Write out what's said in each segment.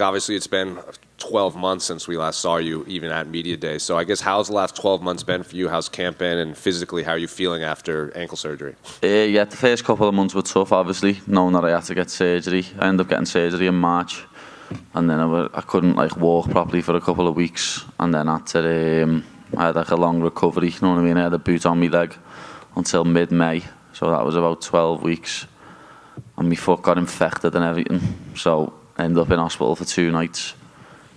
Obviously, it's been 12 months since we last saw you, even at Media Day. So I guess how's the last 12 months been for you? How's camp been? And physically, how are you feeling after ankle surgery? Yeah, the first couple of months were tough, obviously, knowing that I had to get surgery. I ended up getting surgery in March. And then I couldn't walk properly for a couple of weeks. And then after, I had a long recovery, you know what I mean? I had a boot on my leg until mid-May. So that was about 12 weeks. And my foot got infected and everything. So I ended up in hospital for 2 nights.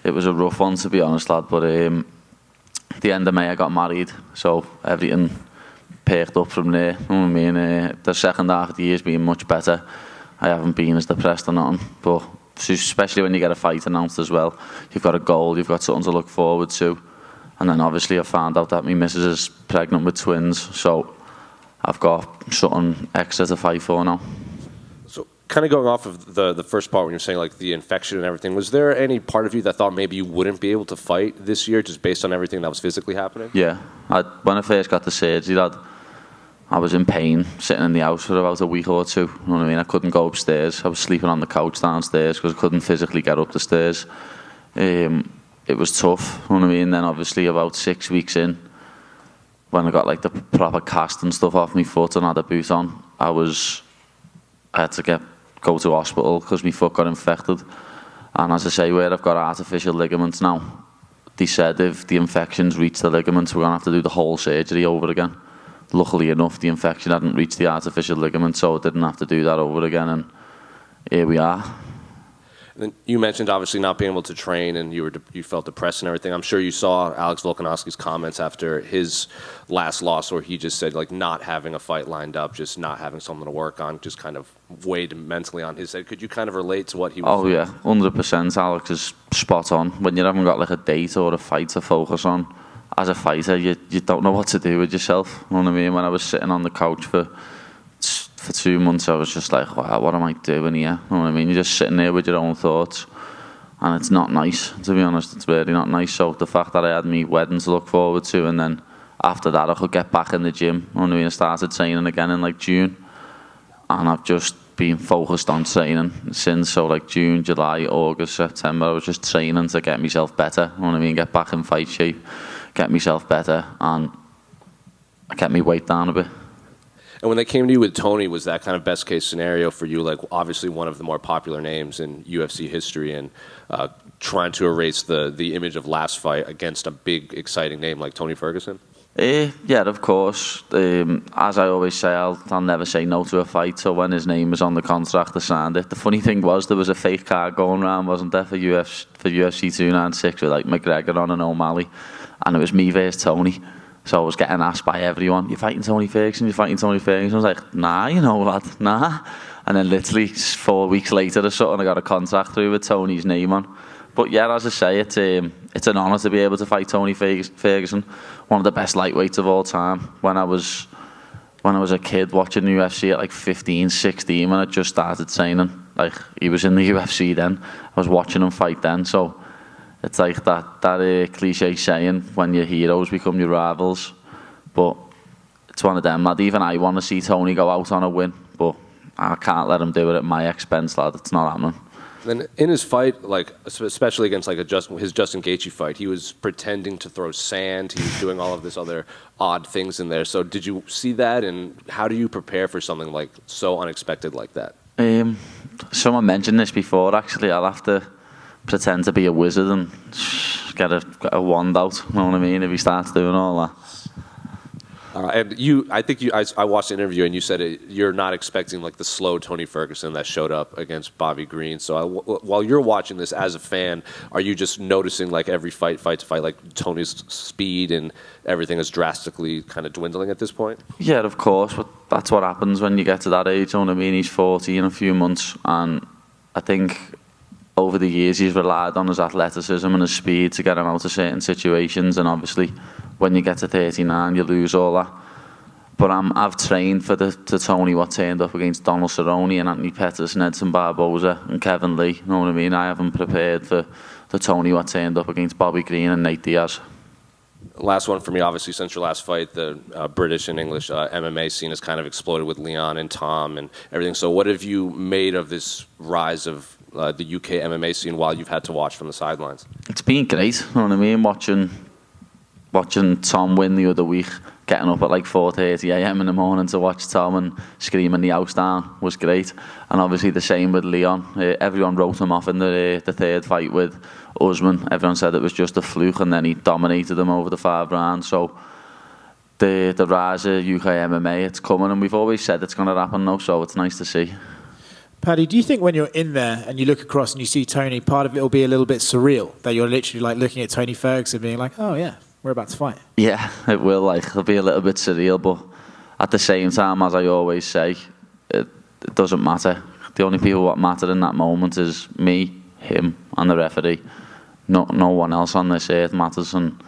It was a rough one, to be honest, lad. But at the end of May, I got married. So everything perked up from there. You know what I mean? The second half of the year's been much better. I haven't been as depressed or nothing. But especially when you get a fight announced as well, you've got a goal, you've got something to look forward to. And then obviously I found out that my missus is pregnant with twins. So I've got something extra to fight for now. Kind of going off of the first part when you're saying the infection and everything, was there any part of you that thought maybe you wouldn't be able to fight this year just based on everything that was physically happening? Yeah. When I first got the surgery, lad, I was in pain sitting in the house for about a week or two. You know what I mean? I couldn't go upstairs. I was sleeping on the couch downstairs because I couldn't physically get up the stairs. It was tough. You know what I mean? Then obviously about 6 weeks in, when I got the proper cast and stuff off my foot and had a boot on, I had to go to hospital because my foot got infected. And as I say, where I've got artificial ligaments now, they said if the infections reach the ligaments, we're going to have to do the whole surgery over again. Luckily enough, the infection hadn't reached the artificial ligament, so I didn't have to do that over again, and here we are. And you mentioned obviously not being able to train, and you felt depressed and everything. I'm sure you saw Alex Volkanovski's comments after his last loss, where he just said not having a fight lined up, just not having something to work on, just kind of weighed mentally on his head. Could you kind of relate to what he was saying? Oh yeah, 100%. Alex is spot on. When you haven't got a date or a fight to focus on, as a fighter, you don't know what to do with yourself. You know what I mean? When I was sitting on the couch for 2 months, I was just like, wow, what am I doing here? You know what I mean? You're just sitting there with your own thoughts, and it's not nice, to be honest. It's really not nice. So the fact that I had my wedding to look forward to, and then after that I could get back in the gym. You know what I mean? I started training again in June, and I've just been focused on training since. So June, July, August, September, I was just training to get myself better. You know what I mean? Get back in fight shape, get myself better, and I kept my weight down a bit. And when they came to you with Tony, was that kind of best case scenario for you? Obviously one of the more popular names in UFC history, and trying to erase the image of last fight against a big, exciting name like Tony Ferguson? Yeah, of course. As I always say, I'll never say no to a fight. So when his name was on the contract, I signed it. The funny thing was, there was a fake card going around, wasn't there, for UFC 296 with McGregor on and O'Malley, and it was me versus Tony. So I was getting asked by everyone, "You're fighting Tony Ferguson, you're fighting Tony Ferguson." I was like, "Nah, lad, nah." And then literally 4 weeks later or something, I got a contract through with Tony's name on. But yeah, as I say, it's an honour to be able to fight Tony Ferguson, one of the best lightweights of all time. When I was a kid watching the UFC at 15, 16, when I just started training, he was in the UFC then. I was watching him fight then, so it's that cliche saying, when your heroes become your rivals. But it's one of them, lad. Even I want to see Tony go out on a win, but I can't let him do it at my expense, lad. It's not happening. Then in his fight, especially against his Justin Gaethje fight, he was pretending to throw sand. He was doing all of this other odd things in there. So did you see that, and how do you prepare for something so unexpected like that? Someone mentioned this before, actually. I'll have to pretend to be a wizard and get a wand out, you know what I mean, if he starts doing all that. And I watched the interview, and you said you're not expecting the slow Tony Ferguson that showed up against Bobby Green. So while you're watching this as a fan, are you just noticing every fight to fight, Tony's speed and everything is drastically kind of dwindling at this point? Yeah, of course, but that's what happens when you get to that age, you know what I mean? He's 40 in a few months, and I think over the years he's relied on his athleticism and his speed to get him out of certain situations, and obviously when you get to 39 you lose all that. But I've trained for the Tony what turned up against Donald Cerrone and Anthony Pettis and Edson Barboza and Kevin Lee, you know what I mean? I haven't prepared for the Tony what turned up against Bobby Green and Nate Diaz. Last one for me, obviously, since your last fight, the British and English MMA scene has kind of exploded with Leon and Tom and everything. So what have you made of this rise of the UK MMA scene while you've had to watch from the sidelines? It's been great, you know what I mean? Watching Tom win the other week, getting up at like 4:30 a.m. in the morning to watch Tom and screaming the house down was great. And obviously the same with Leon. Everyone wrote him off in the third fight with Usman. Everyone said it was just a fluke, and then he dominated him over the 5 rounds. So the rise of UK MMA, it's coming, and we've always said it's going to happen now, so it's nice to see. Paddy, do you think when you're in there and you look across and you see Tony, part of it will be a little bit surreal, that you're literally like looking at Tony Ferguson being like, oh yeah, we're about to fight? Yeah, it will. Like, it'll be a little bit surreal, but at the same time, as I always say, it doesn't matter. The only people what matter in that moment is me, him, and the referee. No one else on this earth matters, and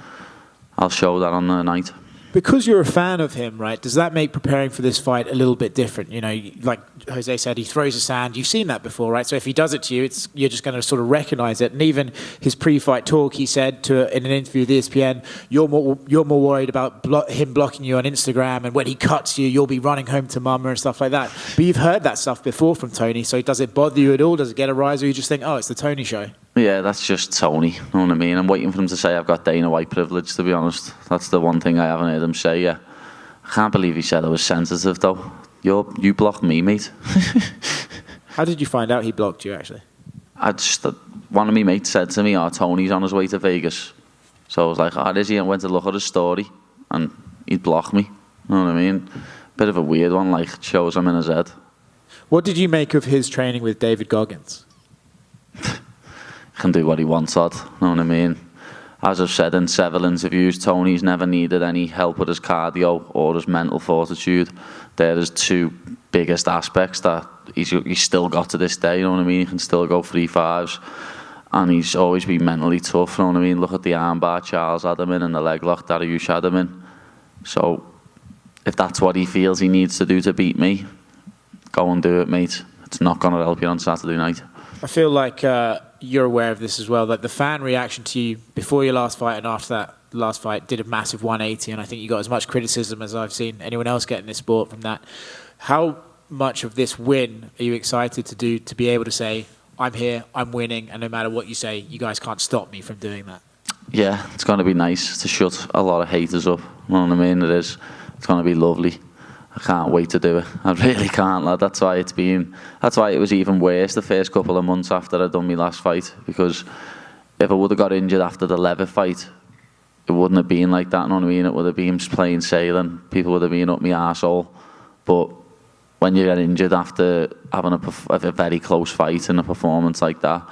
I'll show that on the night. Because you're a fan of him, right, does that make preparing for this fight a little bit different? You know, like Jose said, he throws a sand. You've seen that before, right? So if he does it to you, you're just going to sort of recognize it. And even his pre-fight talk, he said in an interview with ESPN, you're more worried about him blocking you on Instagram, and when he cuts you, you'll be running home to mama and stuff like that. But you've heard that stuff before from Tony, so does it bother you at all? Does it get a rise, or you just think, oh, it's the Tony show? Yeah, that's just Tony, you know what I mean? I'm waiting for him to say I've got Dana White privilege, to be honest. That's the one thing I haven't heard him say yet. I can't believe he said I was sensitive, though. You blocked me, mate. How did you find out he blocked you, actually? One of my mates said to me, Tony's on his way to Vegas. So I was like, is he? And went to look at his story, and he'd blocked me, you know what I mean? Bit of a weird one, like, shows him in his head. What did you make of his training with David Goggins? Can do what he wants, you know what I mean? As I've said in several interviews, Tony's never needed any help with his cardio or his mental fortitude. They're his 2 biggest aspects that he's still got to this day, you know what I mean? He can still go 3-5s, and he's always been mentally tough, you know what I mean? Look at the armbar Charles had him in and the leg lock Dariush had him in. So if that's what he feels he needs to do to beat me, go and do it, mate. It's not going to help you on Saturday night. I feel like you're aware of this as well, that the fan reaction to you before your last fight and after that last fight did a massive 180, and I think you got as much criticism as I've seen anyone else get in this sport from that. How much of this win are you excited to do, to be able to say, I'm here, I'm winning, and no matter what you say, you guys can't stop me from doing that? Yeah, it's going to be nice to shut a lot of haters up, you know what I mean? It's going to be lovely. I can't wait to do it. I really can't, lad. That's why it was even worse the first couple of months after I'd done my last fight, because if I would have got injured after the Levitt fight, it wouldn't have been like that, you know what I mean? It would have been plain sailing. People would have been up my arsehole. But when you get injured after having a very close fight and a performance like that,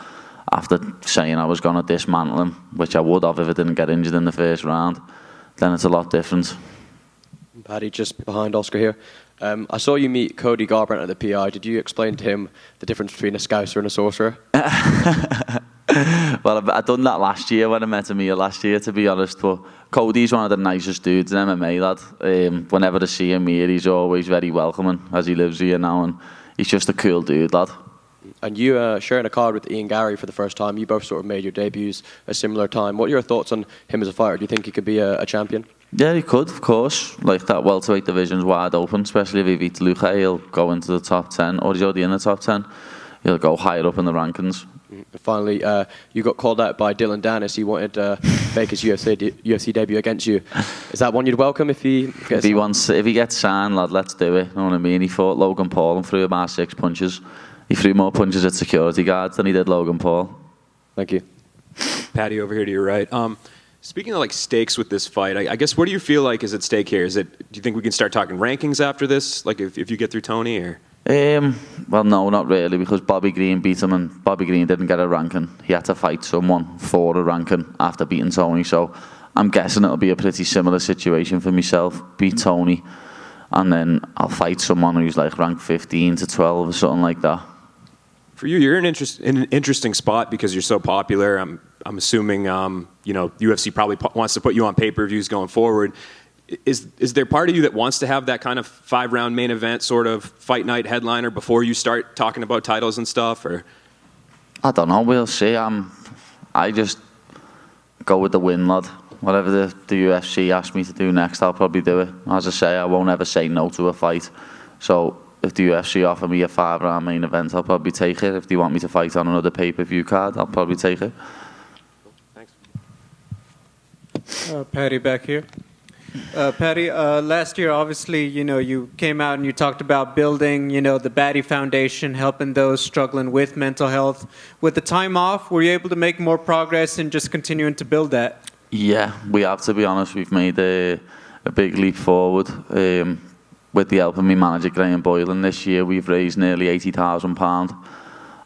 after saying I was going to dismantle him, which I would have if I didn't get injured in the first round, then it's a lot different. Paddy, just behind Oscar here. I saw you meet Cody Garbrandt at the PI. Did you explain to him the difference between a Scouser and a Sorcerer? Well, I done that last year when I met him here last year, to be honest. But Cody's one of the nicest dudes in MMA, lad. Whenever I see him here, he's always very welcoming, as he lives here now, and he's just a cool dude, lad. And you sharing a card with Ian Gary for the first time. You both sort of made your debuts a similar time. What are your thoughts on him as a fighter? Do you think he could be a champion? Yeah, he could, of course. Like, that welterweight division's wide open, especially if he beats Luque. He'll go into the top 10, or he's already in the top 10. He'll go higher up in the rankings. And finally, you got called out by Dylan Dennis. He wanted Baker's UFC debut against you. Is that one you'd welcome if he gets if he gets signed, lad, let's do it. You know what I mean? He fought Logan Paul and threw about 6 punches. He threw more punches at security guards than he did Logan Paul. Thank you. Paddy, over here to your right. Speaking of like stakes with this fight, I guess what do you feel like is at stake here? Do you think we can start talking rankings after this? Like if you get through Tony, or? Well, no, not really, because Bobby Green beat him, and Bobby Green didn't get a ranking. He had to fight someone for a ranking after beating Tony. So I'm guessing it'll be a pretty similar situation for myself. Beat Tony, and then I'll fight someone who's like ranked 15 to 12 or something like that. For you, you're in an interesting spot because you're so popular. I'm assuming UFC probably wants to put you on pay-per-views going forward. Is there part of you that wants to have that kind of 5-round main event sort of fight night headliner before you start talking about titles and stuff? Or I don't know. We'll see. I just go with the win, lad. Whatever the UFC asks me to do next, I'll probably do it. As I say, I won't ever say no to a fight. So if the UFC offer me a 5-round main event, I'll probably take it. If they want me to fight on another pay-per-view card, I'll probably take it. Thanks. Paddy back here. Paddy, last year, obviously, you came out and you talked about building, the Paddy Foundation, helping those struggling with mental health. With the time off, were you able to make more progress in just continuing to build that? Yeah, we have, to be honest. We've made a big leap forward. With the help of my manager, Graham Boylan, this year we've raised nearly £80,000.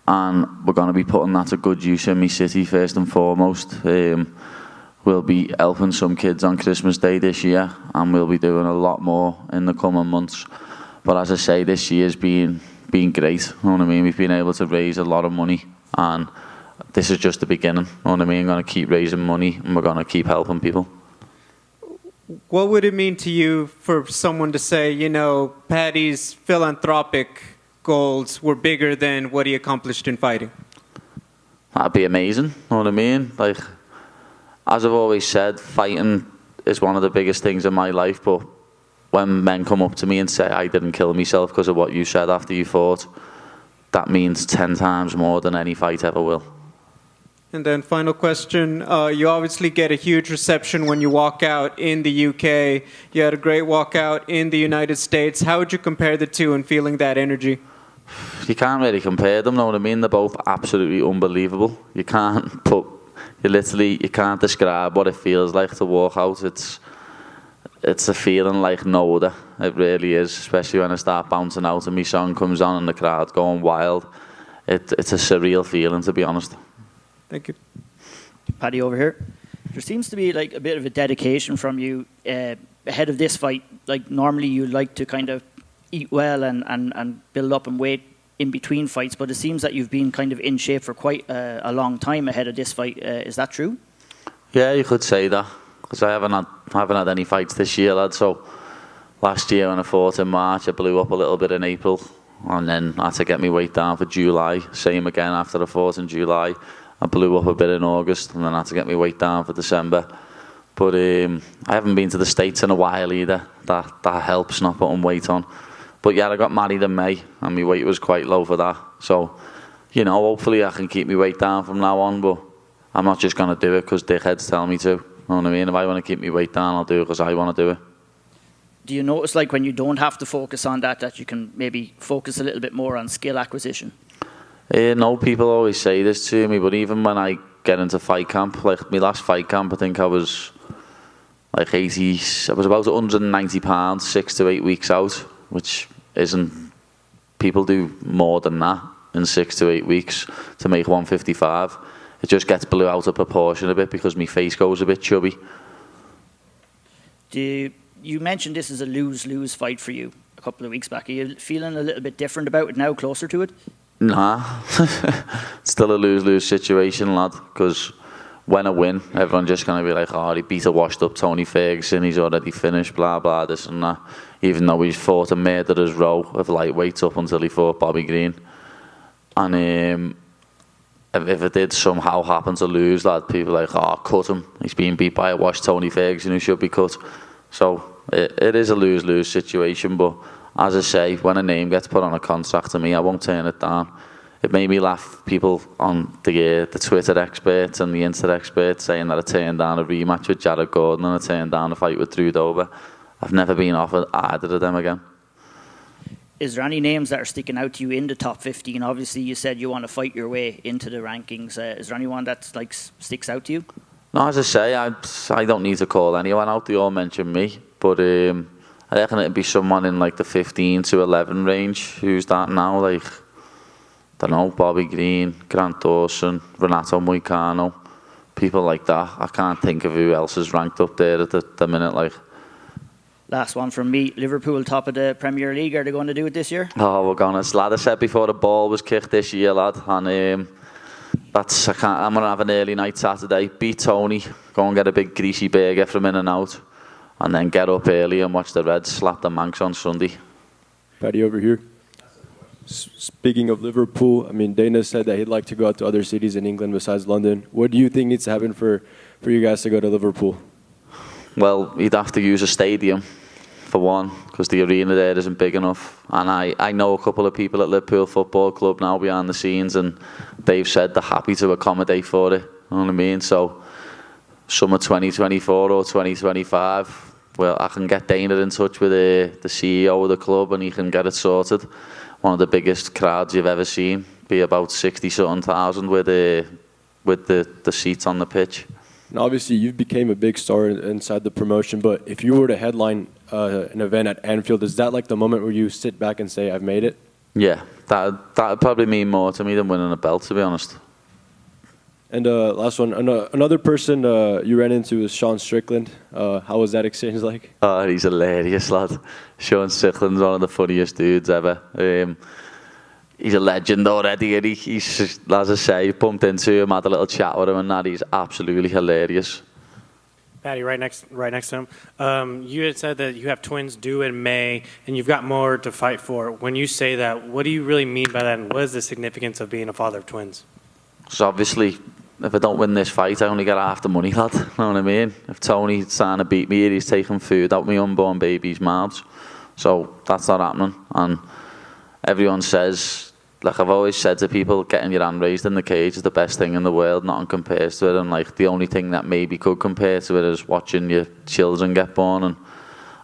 And we're going to be putting that to good use in my city, first and foremost. We'll be helping some kids on Christmas Day this year, and we'll be doing a lot more in the coming months. But as I say, this year's been great. You know what I mean? We've been able to raise a lot of money, and this is just the beginning. You know what I mean? We're going to keep raising money, and we're going to keep helping people. What would it mean to you for someone to say, Paddy's philanthropic goals were bigger than what he accomplished in fighting? That'd be amazing. You know what I mean? Like, as I've always said, fighting is one of the biggest things in my life, but when men come up to me and say, I didn't kill myself because of what you said after you fought, that means 10 times more than any fight ever will. And then final question, you obviously get a huge reception when you walk out in the UK. You had a great walkout in the United States. How would you compare the two and feeling that energy? You can't really compare them, know what I mean? They're both absolutely unbelievable. You can't describe what it feels like to walk out. It's a feeling like no other. It really is, especially when I start bouncing out and my song comes on and the crowd going wild. It's a surreal feeling, to be honest. Thank you. Paddy over here. There seems to be like a bit of a dedication from you ahead of this fight. Like normally you like to kind of eat well and build up and weight in between fights, but it seems that you've been kind of in shape for quite a long time ahead of this fight. Is that true? Yeah, you could say that, because I haven't had any fights this year, lad. So last year when I fought in March, I blew up a little bit in April, and then I had to get my weight down for July. Same again after I fought in July. I blew up a bit in August, and then I had to get my weight down for December. But I haven't been to the States in a while either. That helps, not putting weight on. But yeah, I got married in May, and my weight was quite low for that. So, hopefully I can keep my weight down from now on, but I'm not just going to do it because dickheads tell me to. You know what I mean? If I want to keep my weight down, I'll do it because I want to do it. Do you notice, like, when you don't have to focus on that you can maybe focus a little bit more on skill acquisition? No, people always say this to me, but even when I get into fight camp, like my last fight camp, I think I was like I was about 190 pounds, 6 to 8 weeks out, which isn't, people do more than that in 6 to 8 weeks to make 155. It just gets blew out of proportion a bit because my face goes a bit chubby. You mentioned this is a lose-lose fight for you a couple of weeks back. Are you feeling a little bit different about it now, closer to it? Nah, still a lose-lose situation, lad, because when I win, everyone's just going to be like, oh, he beat a washed-up Tony Ferguson, he's already finished, blah, blah, this and that. Even though he's fought a murderer's row of lightweights up until he fought Bobby Green. And if it did somehow happen to lose, lad, people are like, oh, cut him. He's being beat by a washed Tony Ferguson who should be cut. So it is a lose-lose situation, but as I say, when a name gets put on a contract to me, I won't turn it down. It made me laugh, people on the Twitter experts and the internet experts saying that I turned down a rematch with Jared Gordon and I turned down a fight with Drew Dober. I've never been offered either of them again. Is there any names that are sticking out to you in the top 15? Obviously, you said you want to fight your way into the rankings. Is there anyone that sticks out to you? No, as I say, I don't need to call anyone out. They all mention me, but I reckon it'd be someone in like the 15 to 11 range. Who's that now? Like, I don't know, Bobby Green, Grant Dawson, Renato Moicano, people like that. I can't think of who else is ranked up there at the minute. Like, last one from me. Liverpool top of the Premier League. Are they going to do it this year? Oh, we're gonna. Lad, I said before the ball was kicked this year, lad, and I'm gonna have an early night Saturday. Beat Tony, go and get a big greasy burger from In-N-Out, and then get up early and watch the Reds slap the Manx on Sunday. Paddy over here. Speaking of Liverpool, I mean, Dana said that he'd like to go out to other cities in England besides London. What do you think needs to happen for you guys to go to Liverpool? Well, he'd have to use a stadium for one, because the arena there isn't big enough. And I know a couple of people at Liverpool Football Club now behind the scenes, and they've said they're happy to accommodate for it. You know what I mean? So summer 2024 or 2025, well, I can get Dana in touch with the CEO of the club, and he can get it sorted. One of the biggest crowds you've ever seen, be about 60-something thousand with the seats on the pitch. And obviously, you became a big star inside the promotion, but if you were to headline an event at Anfield, is that like the moment where you sit back and say, I've made it? Yeah, that'd probably mean more to me than winning a belt, to be honest. And last one, another person you ran into is Sean Strickland. How was that exchange like? Oh, he's hilarious, lad. Sean Strickland's one of the funniest dudes ever. He's a legend already, and he's, as I say, bumped into him, had a little chat with him, and that he's absolutely hilarious. Paddy, right next to him. You had said that you have twins due in May, and you've got more to fight for. When you say that, what do you really mean by that, and what is the significance of being a father of twins? Because obviously, if I don't win this fight, I only get half the money, lad. You know what I mean? If Tony's trying to beat me, he's taking food out my unborn baby's mouths. So that's not happening. And everyone says, like I've always said to people, getting your hand raised in the cage is the best thing in the world. Nothing compares to it. And like the only thing that maybe could compare to it is watching your children get born. And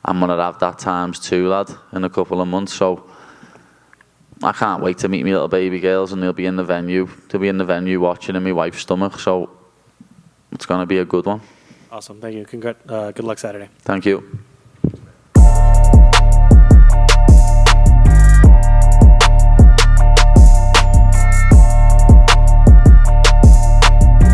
I'm going to have that times 2, lad, in a couple of months. So I can't wait to meet my little baby girls, and they'll be in the venue. They'll be in the venue watching in my wife's stomach. So it's going to be a good one. Awesome. Thank you. Good luck Saturday. Thank you.